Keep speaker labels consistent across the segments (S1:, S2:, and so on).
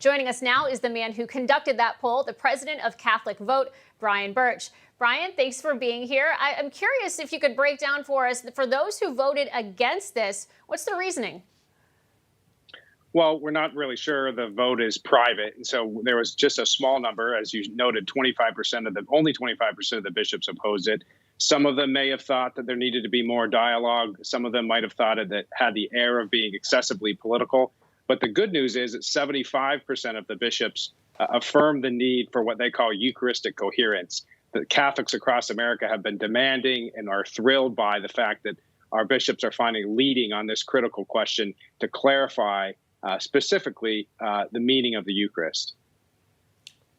S1: Joining us now is the man who conducted that poll, the president of Catholic Vote, Brian Burch. Brian, thanks for being here. I'm curious if you could break down for us, for those who voted against this, what's the reasoning?
S2: Well, we're not really sure. The vote is private. And so there was just a small number, as you noted, 25% of only 25% of the bishops opposed it. Some of them may have thought that there needed to be more dialogue. Some of them might have thought it had the air of being excessively political. But the good news is that 75% of the bishops affirm the need for what they call Eucharistic coherence. The Catholics across America have been demanding and are thrilled by the fact that our bishops are finally leading on this critical question to clarify specifically the meaning of the Eucharist.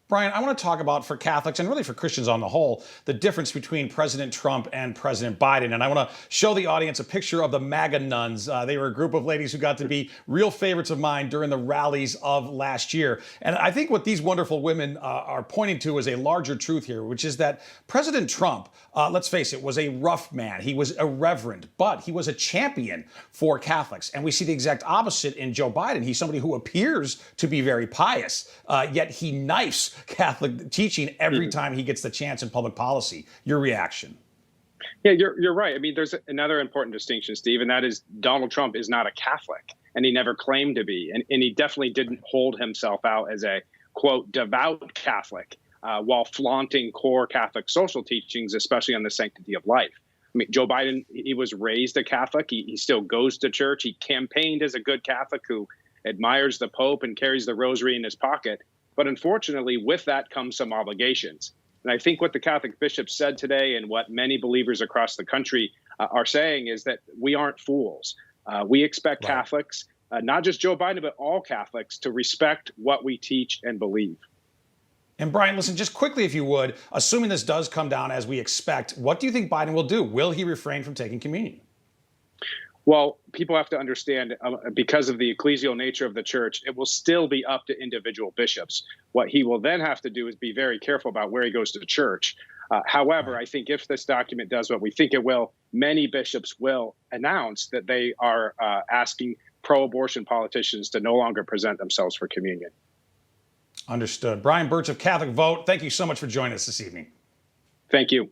S3: Brian, I want to talk about, for Catholics and really for Christians on the whole, the difference between President Trump and President Biden. And I want to show the audience a picture of the MAGA nuns. They were a group of ladies who got to be real favorites of mine during the rallies of last year. And I think what these wonderful women are pointing to is a larger truth here, which is that President Trump, let's face it, was a rough man. He was irreverent, but he was a champion for Catholics. And we see the exact opposite in Joe Biden. He's somebody who appears to be very pious, yet he knifes Catholic teaching every time he gets the chance in public policy. Your reaction?
S2: Yeah, you're right. I mean, there's another important distinction, Steve, and that is Donald Trump is not a Catholic, and he never claimed to be. And he definitely didn't hold himself out as a, quote, devout Catholic while flaunting core Catholic social teachings, especially on the sanctity of life. I mean, Joe Biden, he was raised a Catholic. He still goes to church. He campaigned as a good Catholic who admires the Pope and carries the rosary in his pocket. But unfortunately, with that comes some obligations. And I think what the Catholic bishops said today and what many believers across the country are saying is that we aren't fools. We expect Catholics, not just Joe Biden, but all Catholics, to respect what we teach and believe.
S3: And Brian, listen, just quickly, if you would, assuming this does come down as we expect, what do you think Biden will do? Will he refrain from taking communion?
S2: Well, people have to understand, because of the ecclesial nature of the church, it will still be up to individual bishops. What he will then have to do is be very careful about where he goes to church. However, I think if this document does what we think it will, many bishops will announce that they are asking pro-abortion politicians to no longer present themselves for communion.
S3: Understood. Brian Burch of Catholic Vote, thank you so much for joining us this evening.
S2: Thank you.